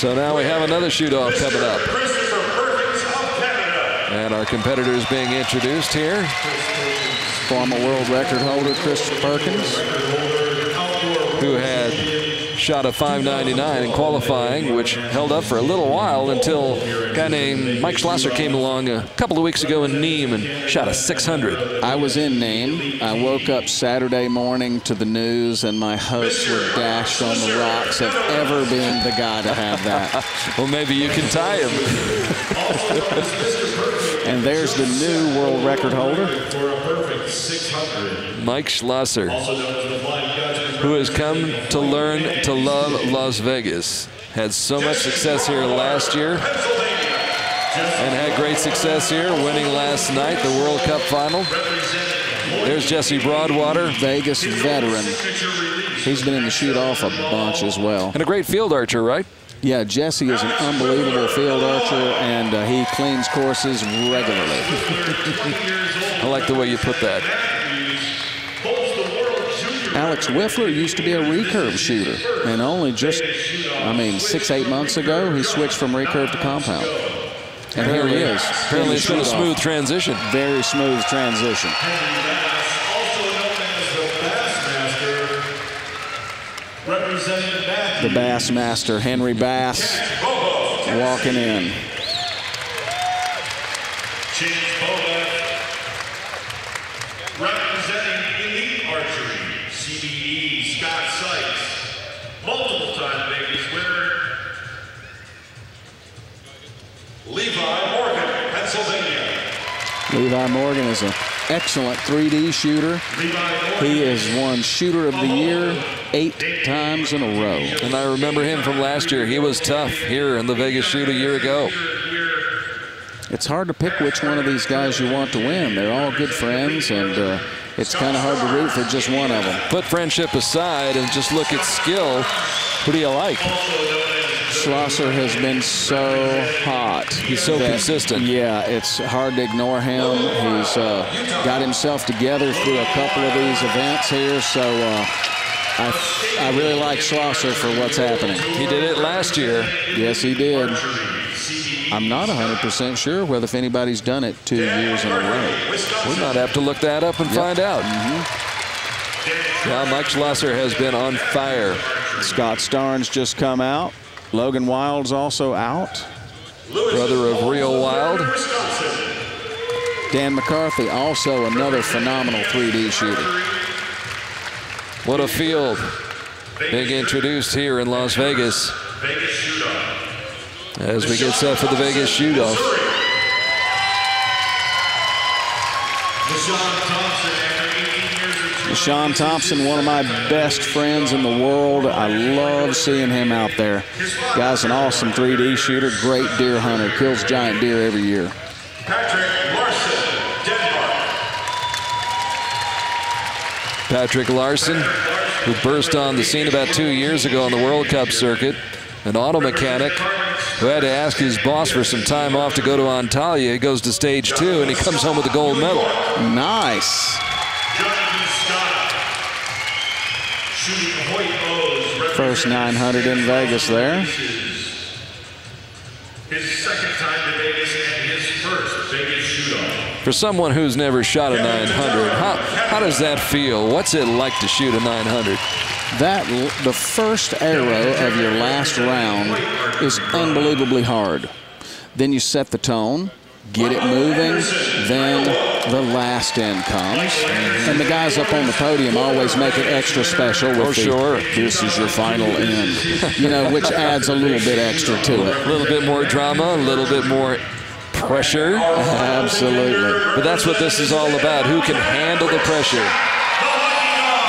So now we have another shoot-off coming up. And our competitors being introduced here. Former world record holder Christopher Perkins, who had shot a 5.99 in qualifying, which held up for a little while until a guy named Mike Schloesser came along a couple of weeks ago in Nîmes and shot a 600. I was in Nîmes. I woke up Saturday morning to the news, and my hopes were dashed on the rocks of ever being the guy to have that. Well, maybe you can tie him. And there's the new world record holder, Mike Schloesser, who has come to learn to love Las Vegas. Had so much success here last year and had great success here, winning last night the World Cup final. There's Jesse Broadwater, Vegas veteran. He's been in the shoot-off a bunch as well. And a great field archer, right? Yeah, Jesse is an unbelievable field archer, and he cleans courses regularly. I like the way you put that. Alex Wifler used to be a recurve shooter, and only just, 6-8 months ago, he switched from recurve to compound. And here he is. Apparently it's been a smooth transition. Very smooth transition. The Bassmaster, Henry Bass, walking in. Representing elite archery, CBE, Scott Sykes, multiple-time Vegas winner, Levi Morgan, Pennsylvania. Levi Morgan is an excellent 3D shooter. He is won Shooter of the Year 8 times in a row. And I remember him from last year. He was tough here in the Vegas Shoot a year ago. It's hard to pick which one of these guys you want to win. They're all good friends, and it's kind of hard to root for just one of them. Put friendship aside and just look at skill. Who do you like? Schloesser has been so hot. He's so consistent. Yeah, it's hard to ignore him. He's got himself together through a couple of these events here, so I really like Schloesser for what's happening. He did it last year. Yes, he did. I'm not 100% sure whether if anybody's done it 2 years in a row. We might have to look that up and find out. Yeah, Mike Schloesser has been on fire. Scott Starnes just come out. Logan Wilde's also out. Brother of Real Wilde. Dan McCarthy, also another phenomenal 3D shooter. What a field. Being introduced here in Las Vegas as we get set for the Vegas shoot-off. Nshan Thompson, one of my best friends in the world. I love seeing him out there. Guy's an awesome 3D shooter, great deer hunter, kills giant deer every year. Patrick Laursen, who burst on the scene about 2 years ago on the World Cup circuit, an auto mechanic who had to ask his boss for some time off to go to Antalya. He goes to stage 2 and he comes home with a gold medal. Nice. First 900 in Vegas there. His second time to Vegas and his first Vegas shoot-off. For someone who's never shot a 900, how does that feel? What's it like to shoot a 900? The first arrow of your last round is unbelievably hard. Then you set the tone, get it moving, then the last end comes. And the guys up on the podium always make it extra special with this is your final end, you know, which adds a little bit extra to it. A little bit more drama, a little bit more pressure. Absolutely. But that's what this is all about. Who can handle the pressure?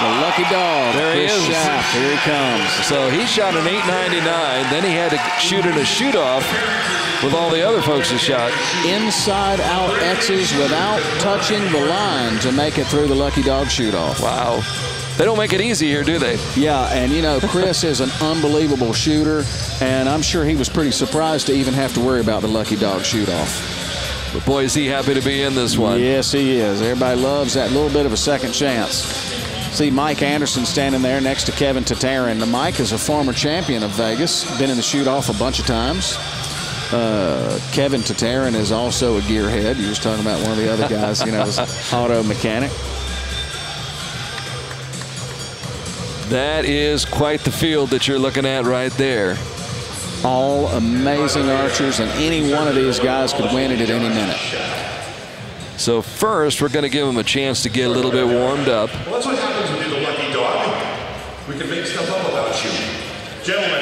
The lucky dog. There he is. Schaff. Here he comes. So he shot an 8.99. Then he had to shoot in a shoot-off with all the other folks who shot. Inside-out X's without touching the line to make it through the lucky dog shoot-off. Wow. They don't make it easy here, do they? Yeah, and you know, Chris is an unbelievable shooter, and I'm sure he was pretty surprised to even have to worry about the lucky dog shoot-off. But boy, is he happy to be in this one. Yes, he is. Everybody loves that little bit of a second chance. See Mike Andersen standing there next to Kevin Tataryn. Now, Mike is a former champion of Vegas, been in the shoot-off a bunch of times. Kevin Tataryn is also a gearhead. You was talking about one of the other guys, you know, was auto mechanic. That is quite the field that you're looking at right there. All amazing archers, and any one of these guys could win it at any minute. So first, we're going to give them a chance to get a little bit warmed up. Well, that's what happens when you're the lucky dog. We can make stuff up about you. Gentlemen,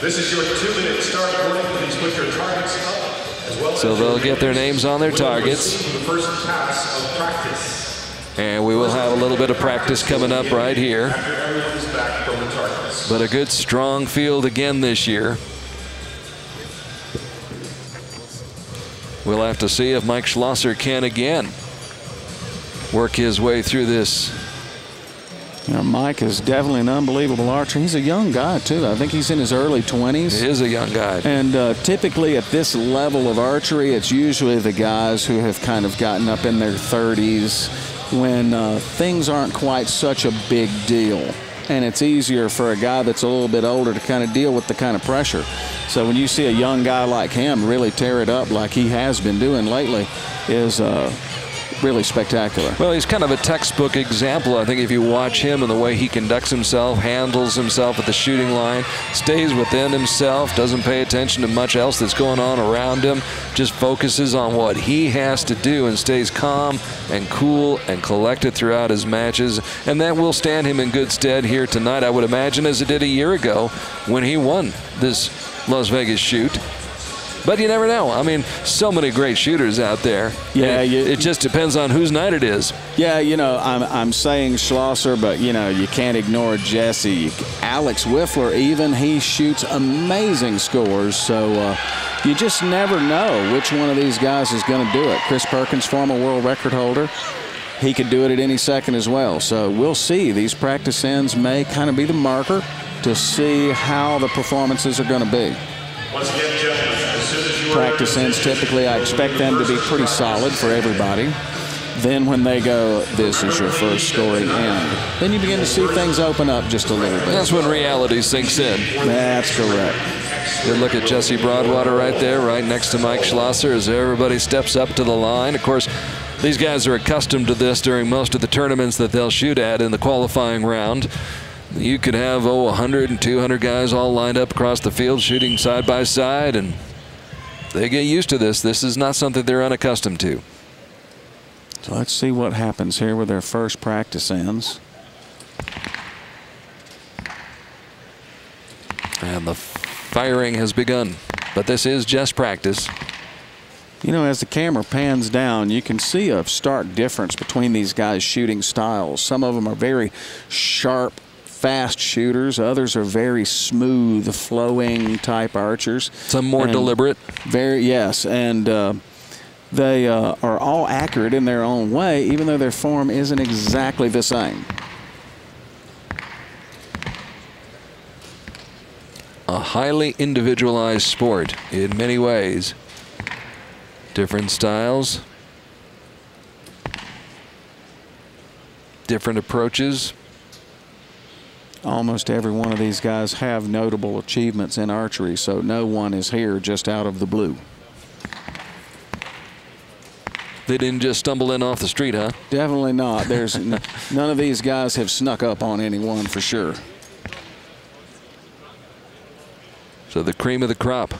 this is your 2-minute start warning. Please put your targets up as well. So they'll get their names on their targets. The first pass of practice. And we will have a little bit of practice coming up right here. After everyone is back from the targets. But a good, strong field again this year. We'll have to see if Mike Schloesser can again work his way through this. You know, Mike is definitely an unbelievable archer. He's a young guy, too. I think he's in his early 20s. He is a young guy. And typically at this level of archery, it's usually the guys who have kind of gotten up in their 30s when things aren't quite such a big deal. And it's easier for a guy that's a little bit older to kind of deal with the kind of pressure. So when you see a young guy like him really tear it up like he has been doing lately is really spectacular. Well, he's kind of a textbook example. I think if you watch him and the way he conducts himself, handles himself at the shooting line, stays within himself, doesn't pay attention to much else that's going on around him, just focuses on what he has to do and stays calm and cool and collected throughout his matches. And that will stand him in good stead here tonight, I would imagine, as it did a year ago when he won this Las Vegas shoot. But you never know. I mean, so many great shooters out there. Yeah, it just depends on whose night it is. Yeah, you know, I'm saying Schloesser, but, you know, you can't ignore Jesse. Alex Wifler, even, he shoots amazing scores. So you just never know which one of these guys is going to do it. Chris Perkins, former world record holder, he could do it at any second as well. So we'll see. These practice ends may kind of be the marker to see how the performances are going to be. Once again, gentlemen, as soon as you Practice ends, typically I expect them to be pretty solid for everybody. Then when they go, this is your first scoring end, then you begin to see things open up just a little bit. That's when reality sinks in. That's correct. Good look at Jesse Broadwater right there, right next to Mike Schloesser as everybody steps up to the line. Of course, these guys are accustomed to this during most of the tournaments that they'll shoot at in the qualifying round. You could have 100 and 200 guys all lined up across the field shooting side by side, and they get used to this. This is not something they're unaccustomed to. So let's see what happens here with their first practice ends. And the firing has begun, but this is just practice. You know, as the camera pans down, you can see a stark difference between these guys' shooting styles. Some of them are very sharp, fast shooters. Others are very smooth, flowing type archers. Some more deliberate. Yes, and they are all accurate in their own way, even though their form isn't exactly the same. A highly individualized sport in many ways. Different styles, different approaches. Almost every one of these guys have notable achievements in archery, so no one is here just out of the blue. They didn't just stumble in off the street, huh? Definitely not. There's none of these guys have snuck up on anyone for sure. So the cream of the crop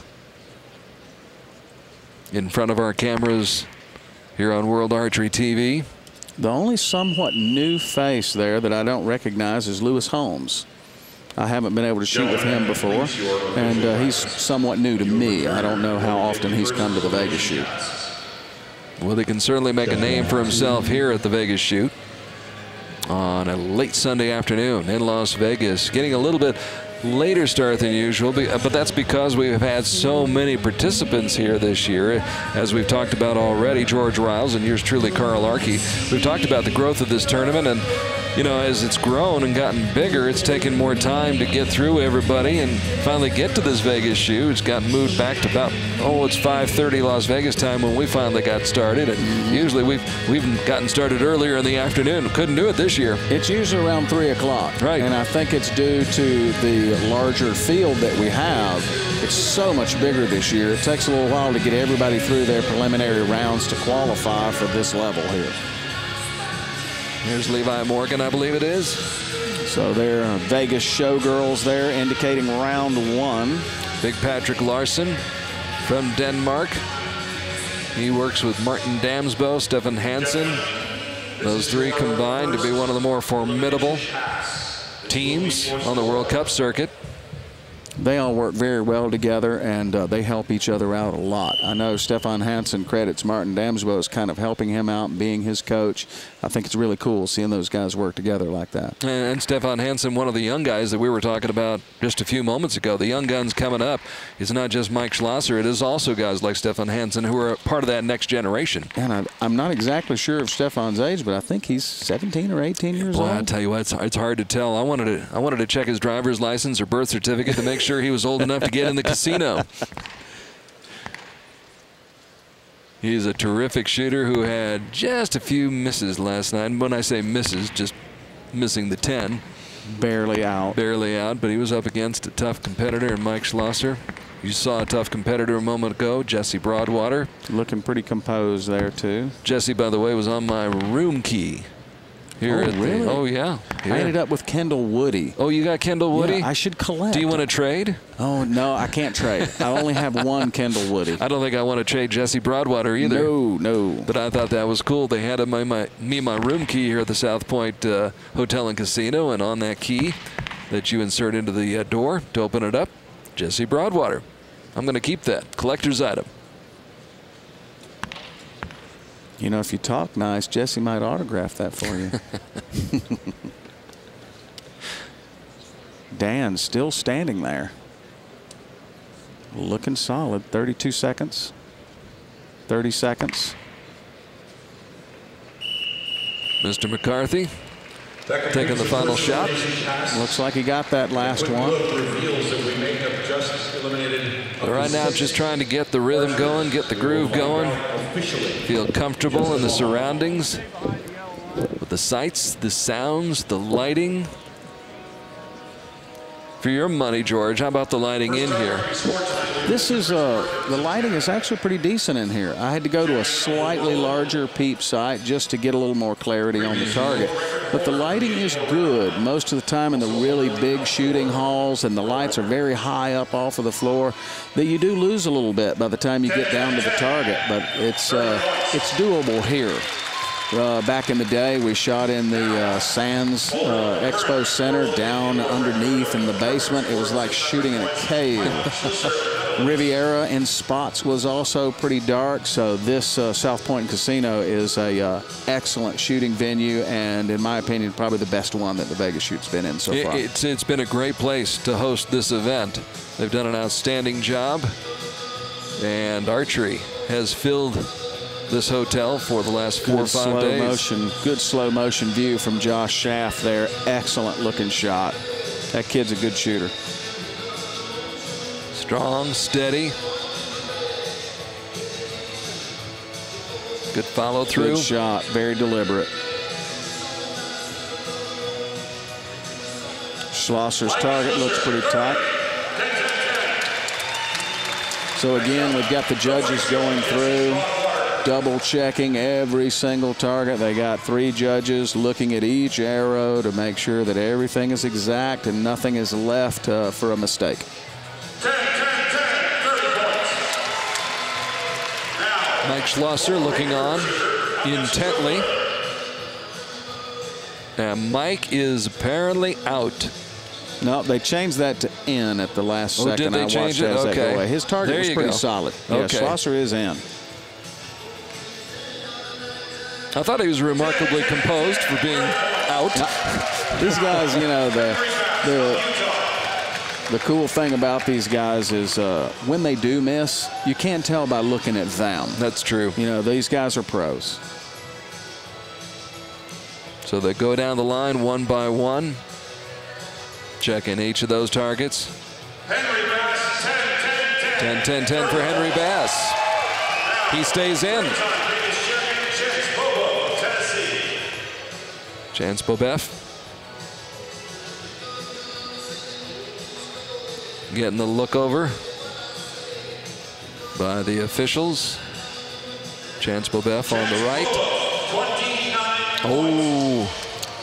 in front of our cameras here on World Archery TV. The only somewhat new face there that I don't recognize is Lewis Holmes. I haven't been able to shoot with him before, and he's somewhat new to me. I don't know how often he's come to the Vegas shoot. Well, he can certainly make a name for himself here at the Vegas shoot on a late Sunday afternoon in Las Vegas. Getting a little bit later start than usual, but that's because we've had so many participants here this year. As we've talked about already, George Riles and yours truly, Carl Archey. We've talked about the growth of this tournament, and you know, as it's grown and gotten bigger, it's taken more time to get through everybody and finally get to this Vegas shoe. It's got moved back to about, it's 5:30 Las Vegas time when we finally got started. And usually we've gotten started earlier in the afternoon. Couldn't do it this year. It's usually around 3 o'clock. Right. And I think it's due to the larger field that we have. It's so much bigger this year. It takes a little while to get everybody through their preliminary rounds to qualify for this level here. Here's Levi Morgan, I believe it is. So they're Vegas showgirls there, indicating round 1. Big Patrick Laursen from Denmark. He works with Martin Damsbo, Stefan Hansen. Those three combined to be one of the more formidable teams on the World Cup circuit. They all work very well together, and they help each other out a lot. I know Stefan Hansen credits Martin Damsbo as kind of helping him out and being his coach. I think it's really cool seeing those guys work together like that. And Stefan Hansen, one of the young guys that we were talking about just a few moments ago, the young guns coming up, is not just Mike Schloesser, it is also guys like Stefan Hansen who are part of that next generation. And I'm not exactly sure of Stefan's age, but I think he's 17 or 18 years old. Boy, I tell you what, it's hard to tell. I wanted to check his driver's license or birth certificate to make sure he was old enough to get in the casino. He's a terrific shooter who had just a few misses last night. And when I say misses, just missing the 10. Barely out. Barely out, but he was up against a tough competitor in Mike Schloesser. You saw a tough competitor a moment ago, Jesse Broadwater. Looking pretty composed there, too. Jesse, by the way, was on my room key. Here at really? Yeah. I ended up with Kendall Woody. Oh, you got Kendall Woody? Yeah, I should collect. Do you want to trade? Oh, no, I can't trade. I only have one Kendall Woody. I don't think I want to trade Jesse Broadwater either. No. But I thought that was cool. They had me my room key here at the South Point Hotel and Casino, and on that key that you insert into the door to open it up, Jesse Broadwater. I'm going to keep that. Collector's item. You know, if you talk nice, Jesse might autograph that for you. Dan still standing there. Looking solid. 32 seconds. 30 seconds. Mr. McCarthy taking the final shot. Looks like he got that last one. But right now, just trying to get the rhythm going, get the groove going, feel comfortable in the surroundings with the sights, the sounds, the lighting. For your money, George, how about the lighting in here? This is the lighting is actually pretty decent in here. I had to go to a slightly larger peep sight just to get a little more clarity on the target. But the lighting is good most of the time in the really big shooting halls, and the lights are very high up off of the floor that you do lose a little bit by the time you get down to the target. But it's doable here. Back in the day, we shot in the Sands Expo Center down underneath in the basement. It was like shooting in a cave. Riviera in spots was also pretty dark, so this South Point Casino is a excellent shooting venue, and in my opinion, probably the best one that the Vegas Shoot's been in so far. It's been a great place to host this event. They've done an outstanding job, and Archery has filled this hotel for the last 4 or 5 days. Good slow motion view from Josh Schaff there. Excellent looking shot. That kid's a good shooter. Strong, steady. Good follow through. Good shot, very deliberate. Schlosser's target looks pretty tight. So again, we've got the judges going through, double checking every single target. They got 3 judges looking at each arrow to make sure that everything is exact and nothing is left for a mistake. 10, 30 points. Mike Schloesser looking on intently. And Mike is apparently out. No, they changed that to in at the last second. Did they change it? Okay. Away. His target was pretty solid. Yeah, Okay. Schlosser is in. I thought he was remarkably composed for being out. These guys, you know, the cool thing about these guys is when they do miss, you can't tell by looking at them. That's true. You know, these guys are pros. So they go down the line one by one. Checking each of those targets. Henry Bass, 10, 10, 10. 10, 10, 10 for Henry Bass. He stays in. Chance Beaubouef. Getting the look over by the officials. Chance Beaubouef on the right. Oh,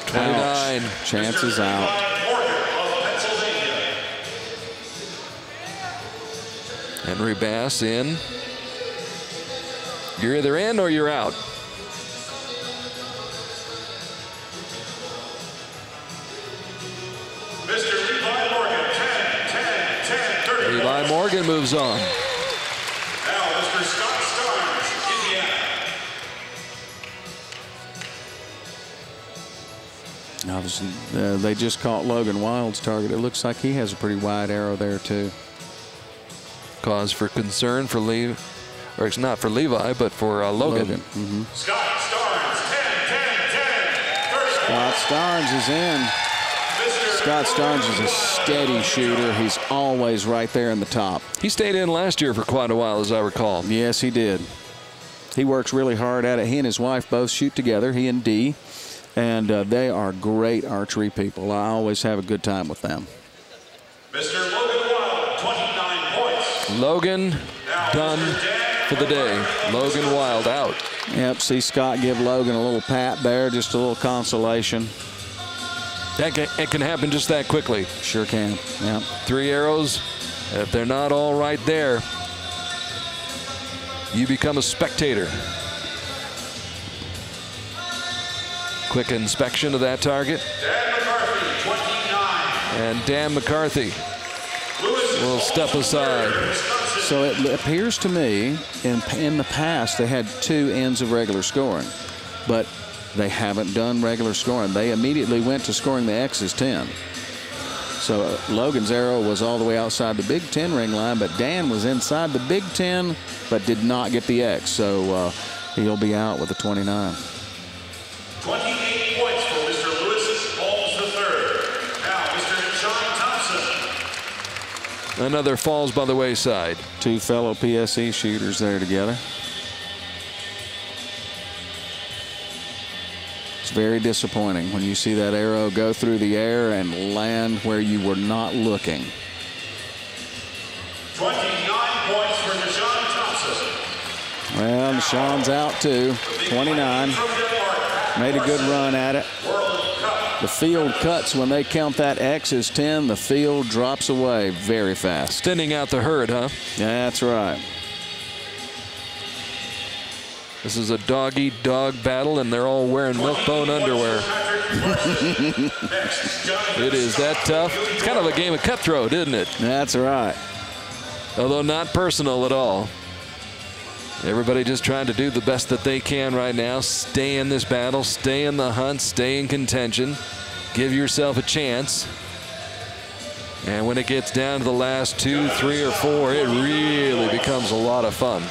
29. Ouch. Chance is out. Henry Bass in. You're either in or you're out. Mr. Levi Morgan, 10, 10, 10, 30. Levi Morgan moves on. Now, Mr. Scott Starnes, Indiana. They just caught Logan Wilde's target. It looks like he has a pretty wide arrow there, too. Cause for concern for Levi, or it's not for Levi, but for Logan. Scott Starnes, 10, 10, 10, 30. Scott Starnes is in. Scott Starnes is a steady shooter. He's always right there in the top. He stayed in last year for quite a while, as I recall. Yes, he did. He works really hard at it. He and his wife both shoot together, he and Dee, and they are great archery people. I always have a good time with them. Mr. Logan Wilde, 29 points. Logan done for the day. Logan Wilde out. Yep, see Scott give Logan a little pat there, just a little consolation. It can happen just that quickly. Sure can, yeah. 3 arrows, if they're not all right there, you become a spectator. Quick inspection of that target. Dan McCarthy, 29. And Dan McCarthy will step aside. So it appears to me, in the past, they had 2 ends of regular scoring, but they haven't done regular scoring. They immediately went to scoring the X's 10. So Logan's arrow was all the way outside the Big 10 ring line, but Dan was inside the Big 10, but did not get the X. So he'll be out with a 29. 28 points for Mr. Lewis Holmes III. Now, Mr. Nshan Thompson. Another falls by the wayside. 2 fellow PSE shooters there together. It's very disappointing when you see that arrow go through the air and land where you were not looking. 29 points for Nshan Thompson. Well, Nshan's out too. 29. Made a good run at it. The field cuts when they count that X as 10. The field drops away very fast. Thinning out the herd, huh? That's right. This is a dog-eat-dog battle, and they're all wearing milk-bone underwear. It is that tough. It's kind of a game of cutthroat, isn't it? That's right. Although not personal at all. Everybody just trying to do the best that they can right now. Stay in this battle, stay in the hunt, stay in contention. Give yourself a chance. And when it gets down to the last 2, 3, or 4, it really becomes a lot of fun.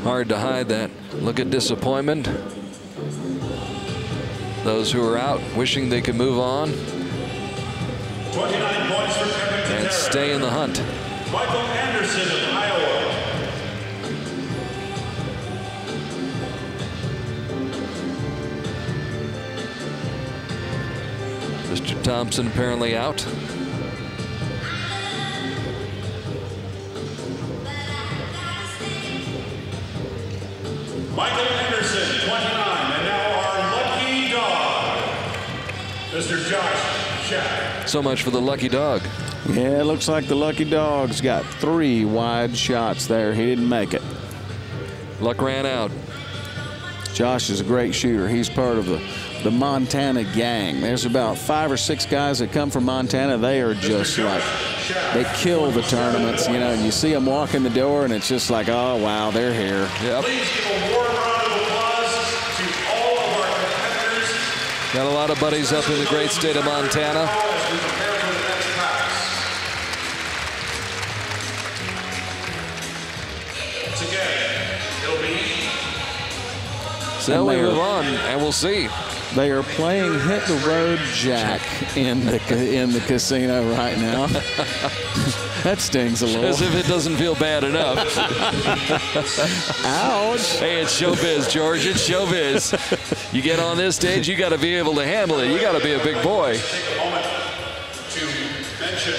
Hard to hide that look at disappointment. Those who are out wishing they could move on 29 points for Kevin and stay in the hunt. Michael Andersen of Iowa. Mr. Thompson apparently out. Michael Andersen, 29, and now our lucky dog, Mr. Josh Schaff. So much for the lucky dog. Yeah, it looks like the lucky dog's got 3 wide shots there. He didn't make it. Luck ran out. Josh is a great shooter. He's part of the Montana gang. There's about 5 or 6 guys that come from Montana. They are just like, they kill the tournaments, you know, and you see them walk in the door and it's just like, oh, wow, they're here. Yep. Please give a warm round of applause to all of our competitors. Got a lot of buddies up in the great state of Montana. As we prepare for the So we move on, and we'll see. They are playing Hit the Road Jack in the casino right now. That stings a little. As if it doesn't feel bad enough. Ouch. Hey, it's showbiz, George. It's showbiz. You get on this stage, you got to be able to handle it. You got to be a big boy. Take a moment to mention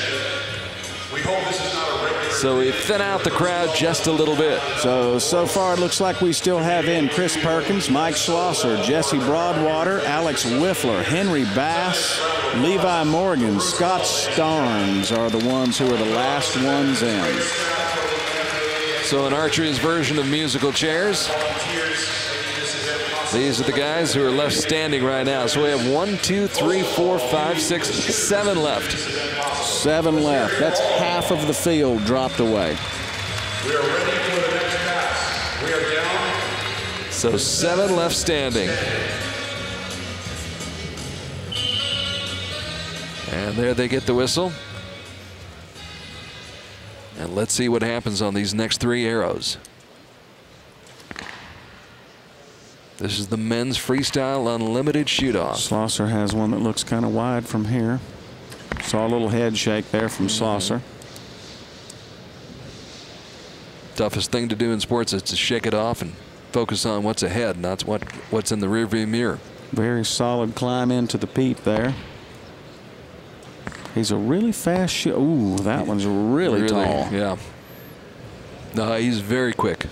we hope this is not a regular. So we thin out the crowd just a little bit. So far it looks like we still have in Chris Perkins, Mike Schloesser, Jesse Broadwater, Alex Wifler, Henry Bass, Levi Morgan, Scott Starnes are the ones who are the last ones in. So in Archery's version of musical chairs, these are the guys who are left standing right now. So we have 1, 2, 3, 4, 5, 6, 7 left. 7 left. That's half of the field dropped away. We are ready for the next pass. We are down. So 7 left standing. And there they get the whistle. And let's see what happens on these next 3 arrows. This is the men's freestyle unlimited shoot-off. Schloesser has one that looks kind of wide from here. Saw a little head shake there from Schloesser. Toughest thing to do in sports is to shake it off and focus on what's ahead, not what's in the rearview mirror. Very solid climb into the peep there. He's a really fast shot. Ooh, that one's really tall. Yeah. No, he's very quick.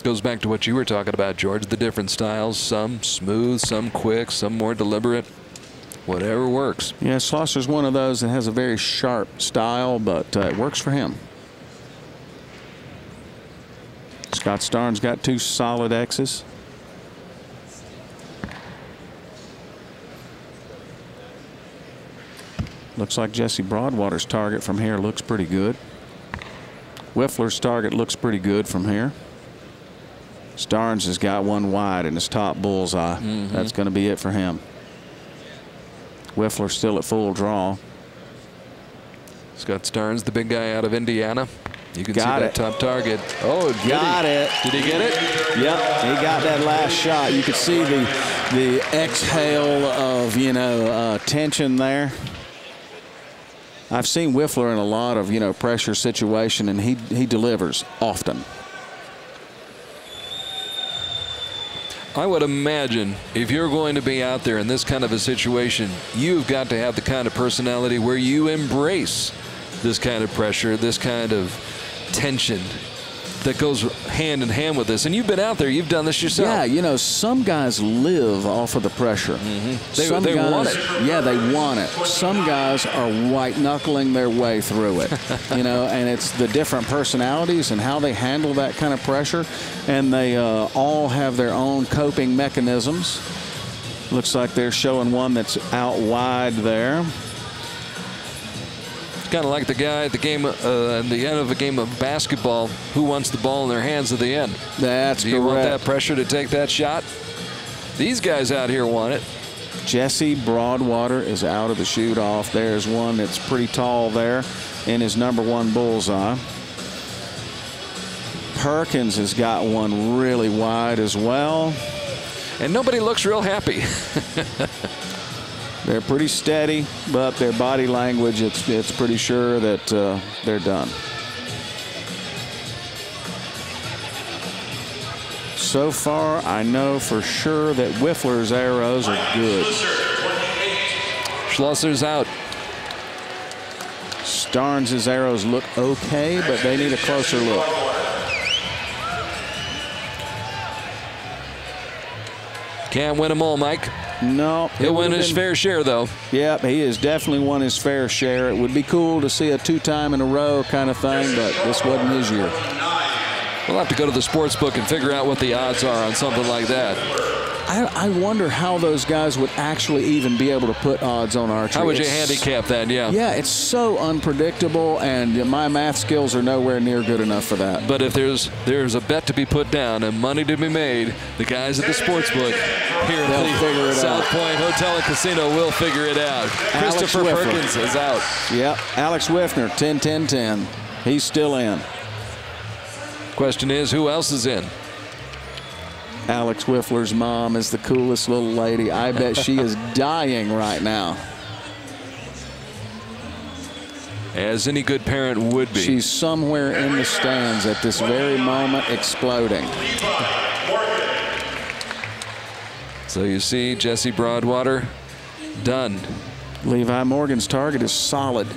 Goes back to what you were talking about, George, the different styles, some smooth, some quick, some more deliberate, whatever works. Yeah, Schloesser's one of those that has a very sharp style, but it works for him. Scott Starnes got 2 solid X's. Looks like Jesse Broadwater's target from here looks pretty good. Wifler's target looks pretty good from here. Starnes has got one wide in his top bullseye. That's going to be it for him. Wifler still at full draw. Scott Starnes, the big guy out of Indiana. You can see Got that it. top target. Oh, Got it. Did he get it? Yep, he got that last shot. You could see the exhale of, you know, tension there. I've seen Wifler in a lot of, you know, pressure situation, and he delivers often. I would imagine if you're going to be out there in this kind of a situation, you've got to have the kind of personality where you embrace this kind of pressure, this kind of tension that goes hand in hand with this. And you've been out there, you've done this yourself. Yeah, you know, some guys live off of the pressure. They guys, want it. Yeah, they want it. Some guys are white knuckling their way through it. You know, and it's the different personalities and how they handle that kind of pressure. And they all have their own coping mechanisms. Looks like they're showing one that's out wide there. Kind of like the guy at the game, at the end of a game of basketball, who wants the ball in their hands at the end. That's correct. Do you want that pressure to take that shot? These guys out here want it. Jesse Broadwater is out of the shoot-off. There's one that's pretty tall there in his #1 bullseye. Perkins has got one really wide as well. And nobody looks real happy. They're pretty steady, but their body language, it's pretty sure that they're done. So far, I know for sure that Wifler's arrows are good. Schloesser's out. Starnes' arrows look okay, but they need a closer look. Can't win them all, Mike. No. He'll win his fair share, though. Yep, he has definitely won his fair share. It would be cool to see a 2-time in a row kind of thing, but this wasn't his year. We'll have to go to the sports book and figure out what the odds are on something like that. I wonder how those guys would actually even be able to put odds on archery. How would you handicap that? Yeah. Yeah, it's so unpredictable, and my math skills are nowhere near good enough for that. But if there's a bet to be put down and money to be made, the guys at the sports book here at the South Point Hotel and Casino will figure it out. Christopher Perkins is out. Yep, Alex Wifner, 10-10-10. He's still in. Question is, who else is in? Alex Wifler's mom is the coolest little lady. I bet she is dying right now. As any good parent would be. She's somewhere in the stands at this very moment exploding. So you see Jesse Broadwater done. Levi Morgan's target is solid.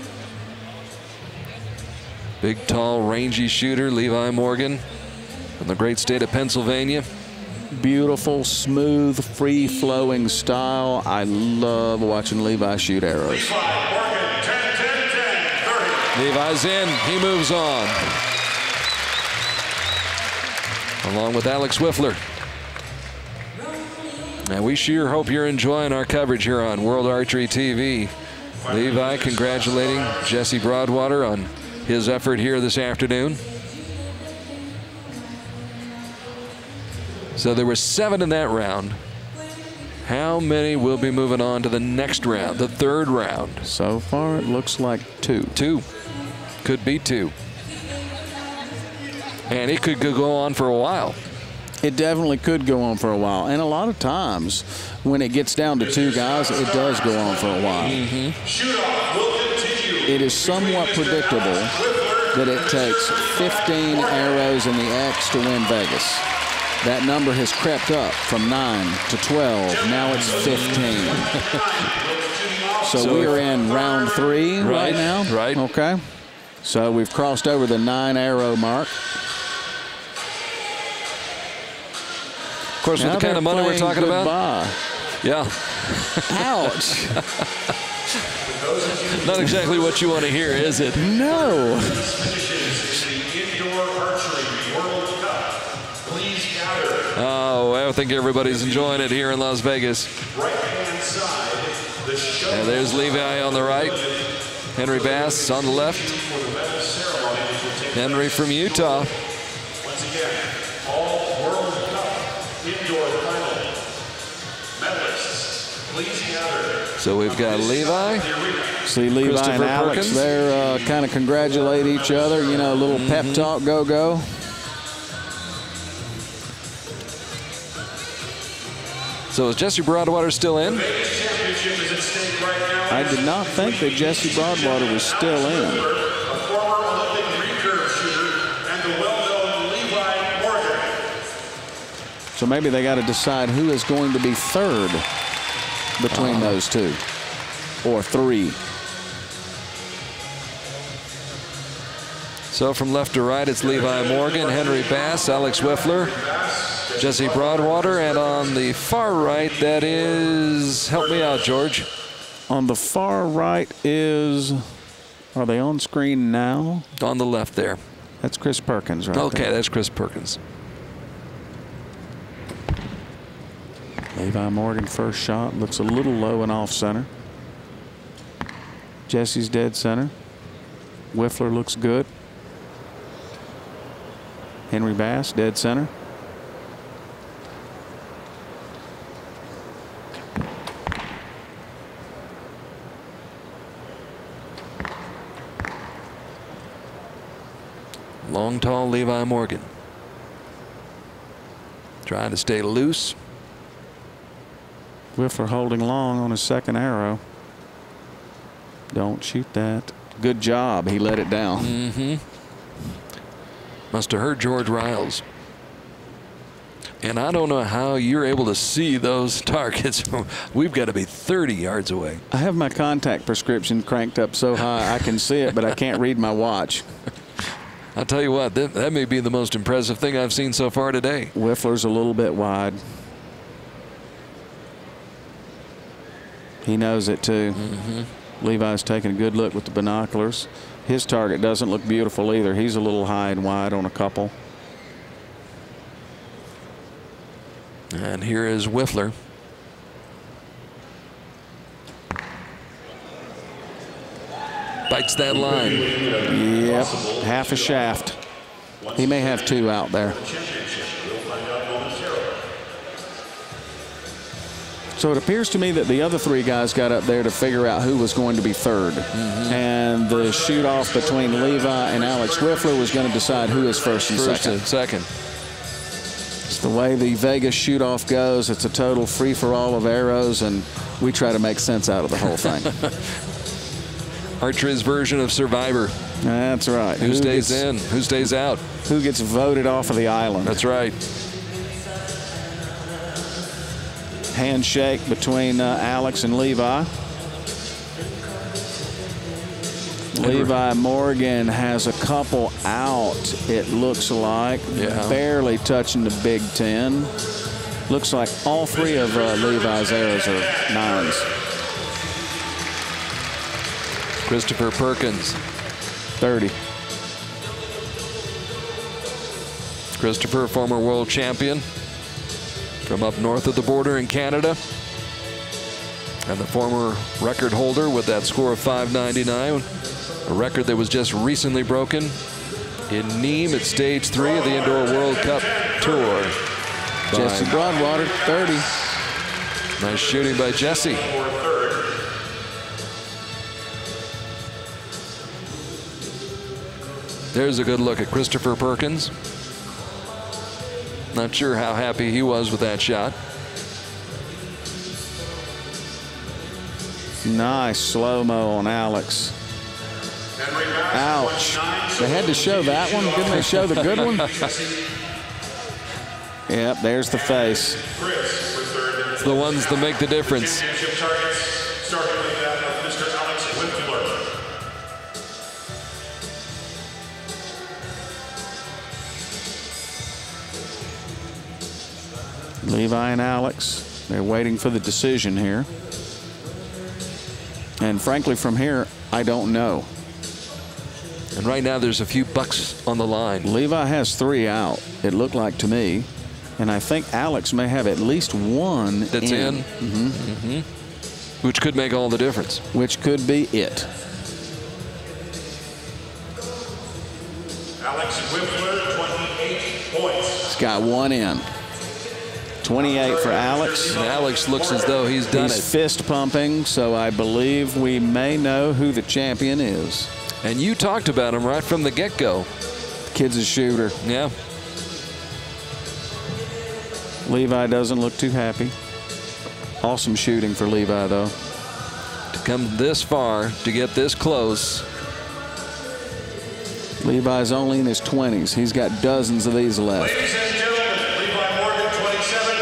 Big, tall, rangy shooter, Levi Morgan from the great state of Pennsylvania. Beautiful, smooth, free-flowing style. I love watching Levi shoot arrows. Levi's in. He moves on. Along with Alex Wifler. And we sure hope you're enjoying our coverage here on World Archery TV. Levi congratulating Jesse Broadwater on his effort here this afternoon. So there were 7 in that round. How many will be moving on to the next round, the 3rd round? So far, it looks like 2. 2. Could be 2. And it could go on for a while. It definitely could go on for a while. And a lot of times, when it gets down to 2 guys, it does go on for a while. It is somewhat predictable that it takes 15 arrows in the X to win Vegas. That number has crept up from 9 to 12. Now it's 15. So we are in round 3 right now. Right. Okay. So we've crossed over the 9-arrow mark. Of course, with the kind of money we're talking about. Yeah. Ouch. Not exactly what you want to hear, is it? No. Oh, I think everybody's enjoying it here in Las Vegas. And there's Levi on the right. Henry Bass on the left. Henry from Utah. Once again, all World Cup indoor final medalists, please gather. So we've got Levi. See Levi and Alex Perkins. there kind of congratulate each other. You know, a little pep talk, go. So is Jesse Broadwater still in? I did not think that Jesse Broadwater was still in. So maybe they got to decide who is going to be 3rd between those 2, or 3. So from left to right, it's Levi Morgan, Henry Bass, Alex Wifler, Jesse Broadwater, and on the far right, that is, help me out, George. On the far right is, are they on screen now? On the left there. That's Chris Perkins right Okay, there. that's Chris Perkins. Levi Morgan first shot, looks a little low and off center. Jesse's dead center. Wifler looks good. Henry Bass, dead center. Long, tall Levi Morgan. Trying to stay loose. Wifler holding long on his 2nd arrow. Don't shoot that. Good job. He let it down. Must have hurt George Riles. And I don't know how you're able to see those targets. We've got to be 30 yards away. I have my contact prescription cranked up so high I can see it, but I can't read my watch. I'll tell you what, that may be the most impressive thing I've seen so far today. Wifler's a little bit wide. He knows it too. Levi's taking a good look with the binoculars. His target doesn't look beautiful either. He's a little high and wide on a couple. And here is Wifler. Bites that line. Yep, half a shaft. He may have 2 out there. So it appears to me that the other three guys got up there to figure out who was going to be third. And the shoot-off between Levi and Alex Wifler was going to decide who is first and second. It's the way the Vegas shoot-off goes. It's a total free-for-all of arrows, and we try to make sense out of the whole thing. Archery's version of Survivor. That's right. Who stays in? Who stays out? Who gets voted off of the island? That's right. Handshake between Alex and Levi. Levi Morgan has a couple out, it looks like. Barely touching the Big Ten. Looks like all three of Levi's arrows are 9s. Christopher Perkins. 30. Christopher, former world champion from up north of the border in Canada, and the former record holder with that score of 599, a record that was just recently broken in Nîmes at stage 3 of the Indoor World Cup Tour. Jesse Broadwater, 30. Nice shooting by Jesse. There's a good look at Christopher Perkins. Not sure how happy he was with that shot. Nice slow-mo on Alex. Ouch. They had to show that one. Didn't they show the good one? Yep, there's the face. It's the ones that make the difference. Levi and Alex, they're waiting for the decision here. And frankly, from here, I don't know. And right now, there's a few bucks on the line. Levi has 3 out, it looked like to me. And I think Alex may have at least 1 that's in. Which could make all the difference. Which could be it. Alex Wifler, 28 points. He's got 1 in. 28 for Alex. And Alex looks as though he's done it. He's fist pumping, so I believe we may know who the champion is. And you talked about him right from the get-go. Kid's a shooter. Yeah. Levi doesn't look too happy. Awesome shooting for Levi, though. To come this far, to get this close. Levi's only in his 20s. He's got dozens of these left. Ladies and gentlemen, Levi Morgan, 27,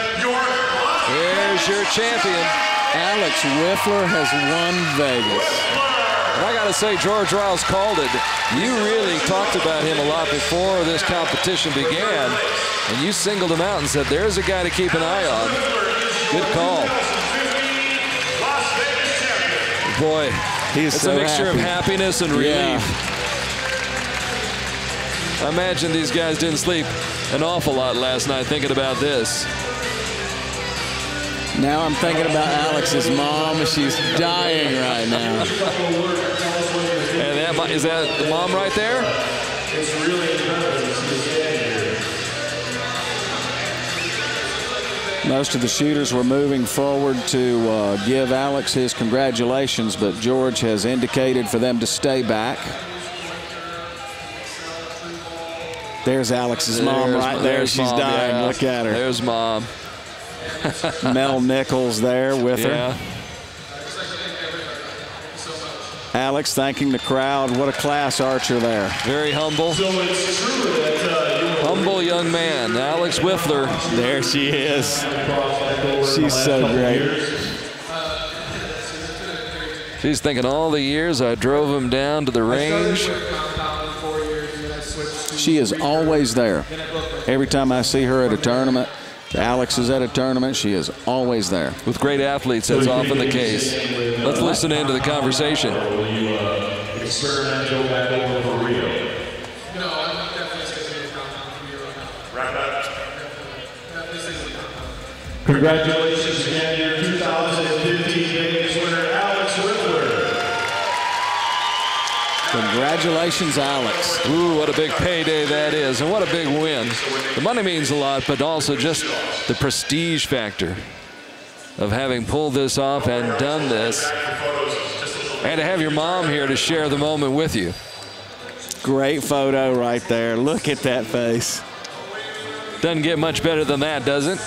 Here's your champion. Alex Wifler has won Vegas. And I got to say, George Riles called it. You really talked about him a lot before this competition began, and you singled him out and said, there's a guy to keep an eye on. Good call. Boy, it's so a mixture of happiness and relief. Yeah. I imagine these guys didn't sleep an awful lot last night thinking about this. Now I'm thinking about Alex's mom. She's dying right now. And is that the mom right there? It's really incredible to stand here. Most of the shooters were moving forward to give Alex his congratulations, but George has indicated for them to stay back. There's Alex's mom right there. She's dying. Yeah. Look at her. There's mom. Mel Nichols there with her. Alex thanking the crowd. What a class archer there. Very humble. So it's true that humble young man, Alex Wifler. There she is. She's so great. She's thinking all the years I drove him down to the range. She is always there. Every time I see her at a tournament, Alex is at a tournament, she is always there. With great athletes, that's often the case. Let's listen into the conversation. Experimental back over for Rio. No, I'm definitely scheduled to Congratulations again, your 2015 Vegas winner, Alex Wifler. Congratulations, Alex. Ooh, what a big payday that is, and what a big win. The money means a lot, but also just the prestige factor. of having pulled this off and done this, and to have your mom here to share the moment with you. Great photo right there. Look at that face. Doesn't get much better than that, does it?